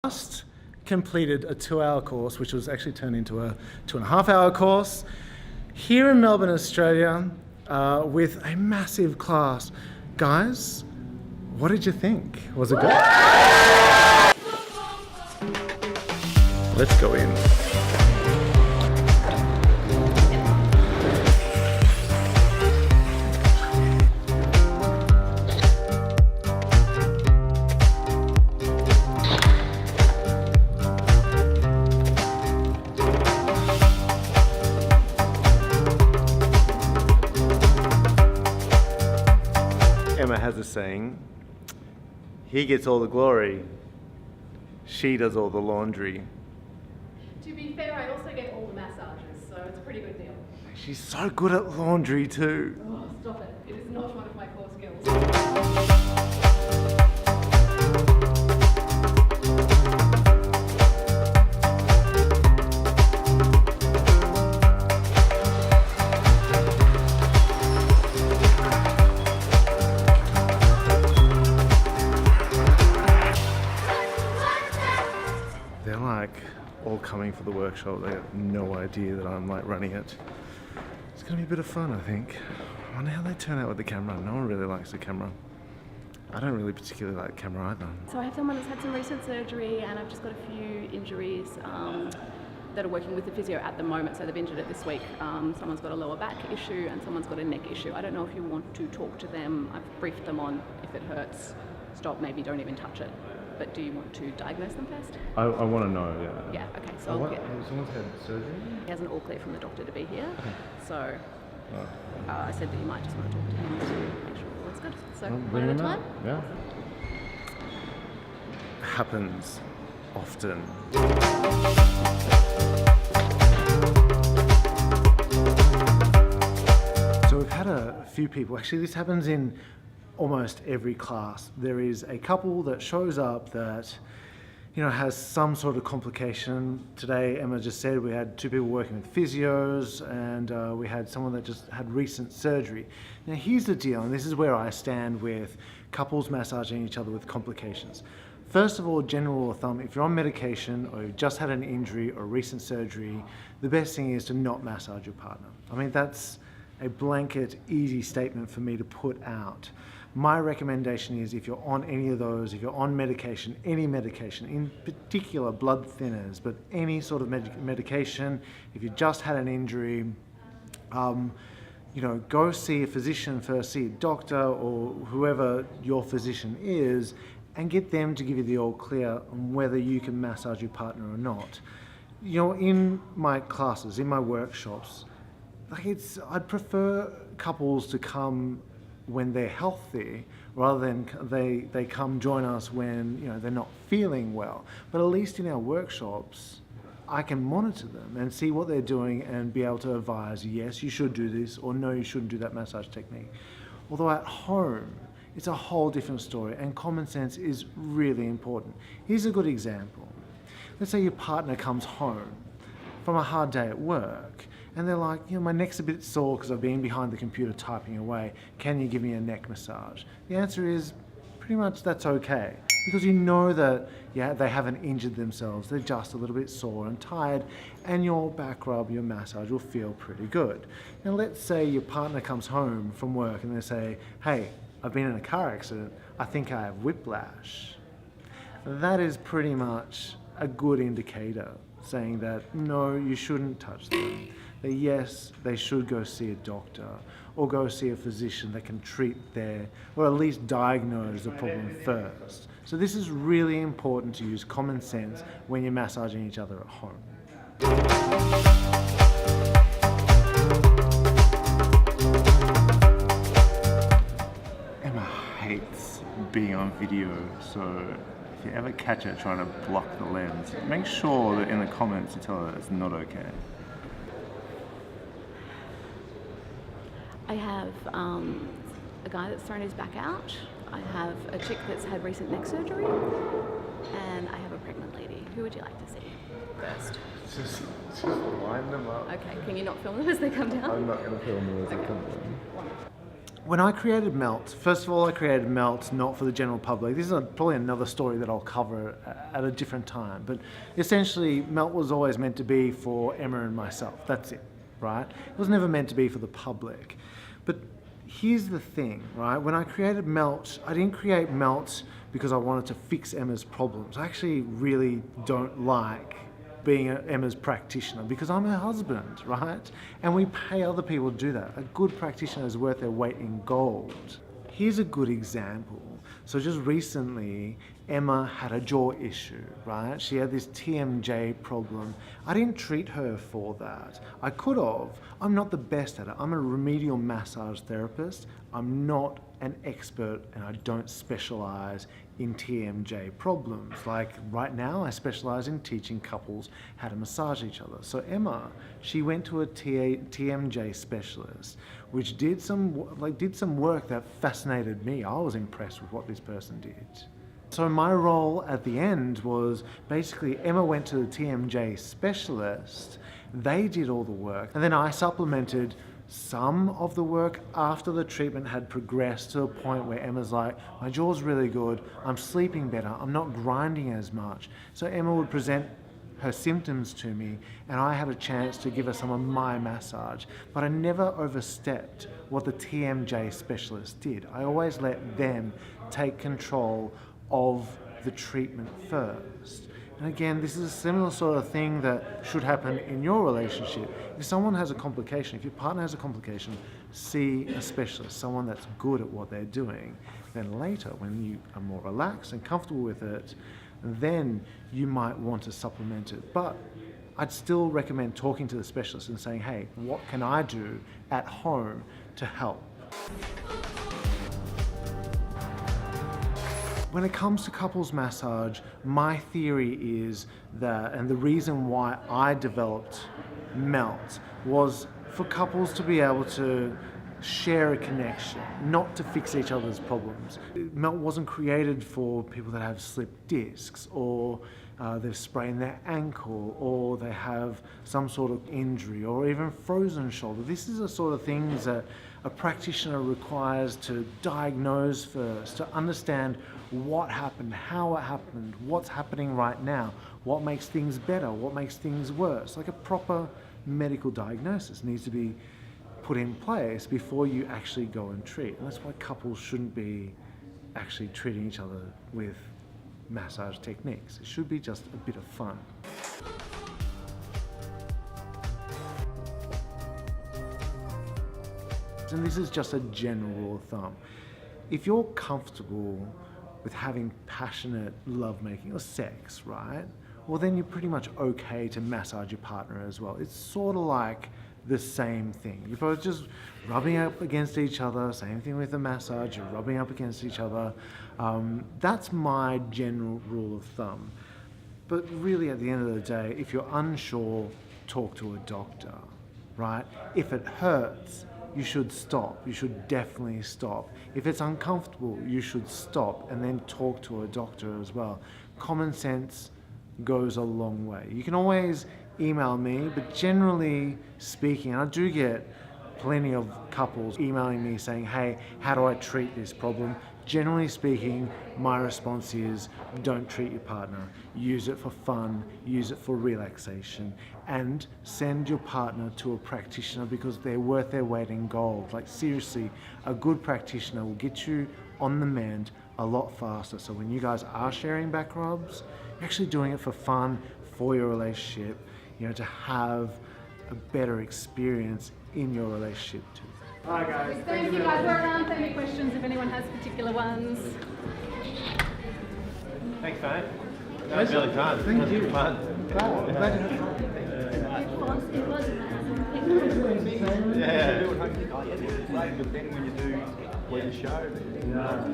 Just completed a 2-hour course, which was actually turned into a 2.5-hour course here in Melbourne, Australia, with a massive class. Guys, what did you think? Was it good? Let's go in. Emma has a saying, he gets all the glory, she does all the laundry. To be fair, I also get all the massages, so it's a pretty good deal. She's so good at laundry too. Oh, stop it. It is not one of my core skills. They're like all coming for the workshop. They have no idea that I'm like running it. It's gonna be a bit of fun, I think. I wonder how they turn out with the camera. No one really likes the camera. I don't really particularly like the camera either. So I have someone that's had some recent surgery and I've just got a few injuries that are working with the physio at the moment, so they've injured it this week. Someone's got a lower back issue and someone's got a neck issue. I don't know if you want to talk to them. I've briefed them on if it hurts, stop, maybe don't even touch it. But do you want to diagnose them first? I want to know, yeah. Yeah, okay, so I'll get... Someone's had surgery? He has an all clear from the doctor to be here, so I said that you might just want to talk to him to make sure all is good. So, one at a time? Yeah. Happens often. So we've had a few people, actually this happens in almost every class. There is a couple that shows up that, you know, has some sort of complication. Today, Emma just said we had 2 people working with physios and we had someone that just had recent surgery. Now here's the deal, and this is where I stand with couples massaging each other with complications. First of all, general rule of thumb, if you're on medication or you've just had an injury or recent surgery, the best thing is to not massage your partner. I mean, that's a blanket, easy statement for me to put out. My recommendation is if you're on any of those, if you're on medication, any medication, in particular blood thinners, but any sort of medication, if you just had an injury, you know, go see a physician first, see a doctor or whoever your physician is, and get them to give you the all clear on whether you can massage your partner or not. You know, in my classes, in my workshops, like I'd prefer couples to come when they're healthy rather than they come join us when, you know, they're not feeling well. But at least in our workshops, I can monitor them and see what they're doing and be able to advise, yes, you should do this, or no, you shouldn't do that massage technique. Although at home, it's a whole different story, and common sense is really important. Here's a good example. Let's say your partner comes home from a hard day at work, and they're like, you know, my neck's a bit sore because I've been behind the computer typing away. Can you give me a neck massage? The answer is pretty much that's okay, because you know that, yeah, they haven't injured themselves. They're just a little bit sore and tired, and your back rub, your massage will feel pretty good. Now, let's say your partner comes home from work and they say, hey, I've been in a car accident. I think I have whiplash. That is pretty much a good indicator saying that no, you shouldn't touch them. That yes, they should go see a doctor or go see a physician that can treat or at least diagnose the problem first. So this is really important to use common sense when you're massaging each other at home. Emma hates being on video, so if you ever catch her trying to block the lens, make sure that in the comments you tell her it's not okay. I have a guy that's thrown his back out. I have a chick that's had recent neck surgery. And I have a pregnant lady. Who would you like to see first? Just line them up. Okay, can you not film them as they come down? I'm not going to film them as they come down. When I created Melt, first of all, I created Melt not for the general public. This is probably another story that I'll cover at a different time. But essentially, Melt was always meant to be for Emma and myself. That's it, right? It was never meant to be for the public. But here's the thing, right? When I created Melt, I didn't create Melt because I wanted to fix Emma's problems. I actually really don't like being Emma's practitioner because I'm her husband, right? And we pay other people to do that. A good practitioner is worth their weight in gold. Here's a good example. So just recently, Emma had a jaw issue, right? She had this TMJ problem. I didn't treat her for that. I could have. I'm not the best at it. I'm a remedial massage therapist. I'm not an expert and I don't specialize in TMJ problems. Like right now, I specialize in teaching couples how to massage each other. So Emma, she went to a TMJ specialist, which did some work that fascinated me. I was impressed with what this person did. So my role at the end was basically Emma went to the TMJ specialist, they did all the work, and then I supplemented some of the work after the treatment had progressed to a point where Emma's like, my jaw's really good, I'm sleeping better, I'm not grinding as much. So Emma would present her symptoms to me and I had a chance to give her some of my massage, but I never overstepped what the TMJ specialist did. I always let them take control of the treatment first. And again, this is a similar sort of thing that should happen in your relationship. If someone has a complication, if your partner has a complication, see a specialist, someone that's good at what they're doing. Then later, when you are more relaxed and comfortable with it, then you might want to supplement it. But I'd still recommend talking to the specialist and saying, hey, what can I do at home to help? When it comes to couples massage, my theory is that, and the reason why I developed Melt was for couples to be able to share a connection, not to fix each other's problems. Melt wasn't created for people that have slipped discs or they've sprained their ankle or they have some sort of injury or even frozen shoulder. This is the sort of things that a practitioner requires to diagnose first, to understand what happened, how it happened, what's happening right now, what makes things better, what makes things worse. Like a proper medical diagnosis needs to be put in place before you actually go and treat. And that's why couples shouldn't be actually treating each other with massage techniques. It should be just a bit of fun. And this is just a general rule of thumb. If you're comfortable with having passionate lovemaking or sex, right? Well, then you're pretty much okay to massage your partner as well. It's sort of like the same thing. You're both just rubbing up against each other, same thing with the massage, you're rubbing up against each other. That's my general rule of thumb. But really at the end of the day, if you're unsure, talk to a doctor, right? If it hurts, you should stop. You should definitely stop. If it's uncomfortable, you should stop and then talk to a doctor as well. Common sense goes a long way. You can always email me, but generally speaking, I do get plenty of couples emailing me saying, hey, how do I treat this problem? Generally speaking, my response is don't treat your partner. Use it for fun, use it for relaxation, and send your partner to a practitioner because they're worth their weight in gold. Like seriously, a good practitioner will get you on the mend a lot faster. So when you guys are sharing back rubs, you're actually doing it for fun, for your relationship, to have a better experience in your relationship too. Hi guys. Thank you guys. We're around for any questions if anyone has particular ones. Thanks, mate. That was really fun. Thank you. Fun. It was amazing. Yeah. But then when you do when you show,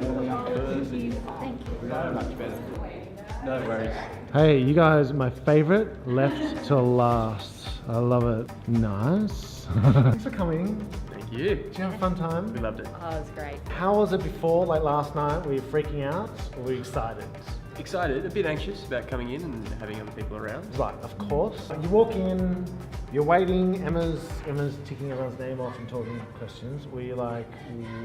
warming up first, Thank you. so much better. No worries. Hey, you guys, my favorite left to last. I love it. Nice. Thanks for coming. Thank you. Did you have a fun time? We loved it. Oh, it was great. How was it before, like last night? Were you freaking out or were you excited? Excited, a bit anxious about coming in and having other people around. Right, of course. You walk in, you're waiting, Emma's ticking everyone's name off and talking questions. Were you like,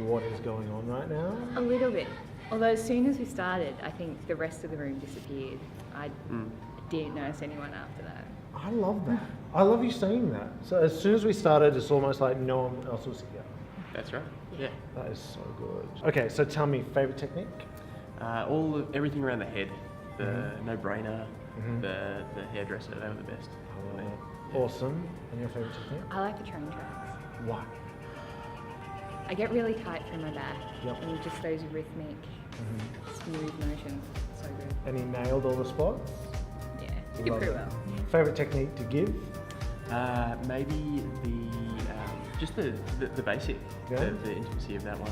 what is going on right now? A little bit. Although as soon as we started, I think the rest of the room disappeared. I didn't notice anyone after that. I love that. I love you saying that. So as soon as we started, it's almost like no one else was here. That's right. Yeah. That is so good. Okay, so tell me, favorite technique? Everything around the head, the no-brainer, the hairdresser, they were the best. for me. Awesome. And your favorite technique? I like the train tracks. Why? I get really tight from my back, Yep. and just those rhythmic, smooth motions. So good. And he nailed all the spots? Yeah, did Love pretty it. well. Favorite technique to give? Maybe just the basic, Yeah? the intimacy of that one,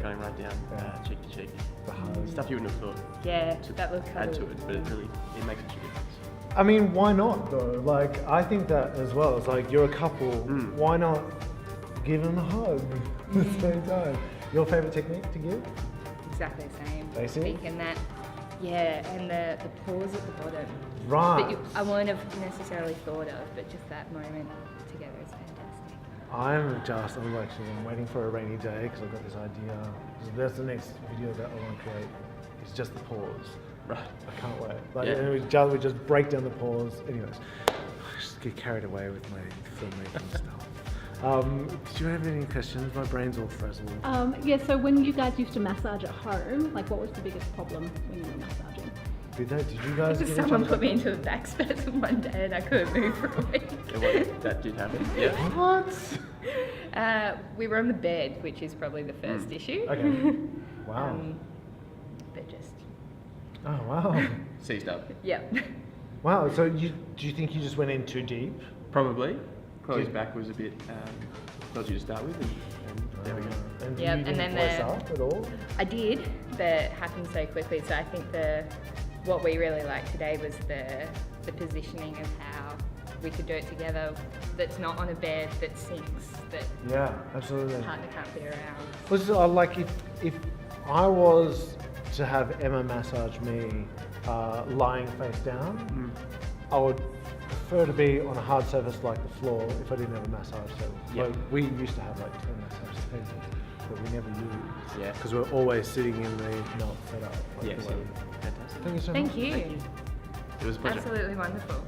going right down cheek to cheek. The hug. Stuff you wouldn't have thought Yeah, to that looked add to cuddly. it, but it makes such a difference. I mean, why not though? Like, I think that as well. It's like, you're a couple, why not give them a hug at the same time? Your favorite technique to give? Exactly the same. Basic? Thinking that, yeah, and the pause at the bottom. Right. I wouldn't have necessarily thought of, but just that moment together is fantastic. I'm waiting for a rainy day because I've got this idea. That's the next video that I want to create. It's just the pause. Right. I can't wait. Like, Yeah. and we just break down the pause. Anyways, I just get carried away with my filmmaking stuff. Did you have any questions? My brain's all frazzled. Yeah, so when you guys used to massage at home, like what was the biggest problem when you were massaging? Did you guys? Just give each someone other- put me into a back spasm one day and I couldn't move for a week. That did happen. Yeah. What? We were on the bed, which is probably the first issue. Okay. Wow. But just, Oh wow. Seized up. yeah. Wow. So do you think you just went in too deep? Probably. Chloe's back was a bit dodgy to start with, and there we go. And Yep, you and didn't then voice up at all? I did, but it happened so quickly. So I think what we really liked today was the positioning of how we could do it together. That's not on a bed that sinks, that Yeah, absolutely. partner can't be around. Well, so, like if I was to have Emma massage me lying face down, I would prefer to be on a hard surface like the floor if I didn't have a massage table. Yeah. Like, we used to have like 10 massage tables, but we never used. Yeah. Because we're always sitting in the not set up. Like Yes. the way- Fantastic. Thank you so much. Thank you. It was a pleasure. Absolutely wonderful.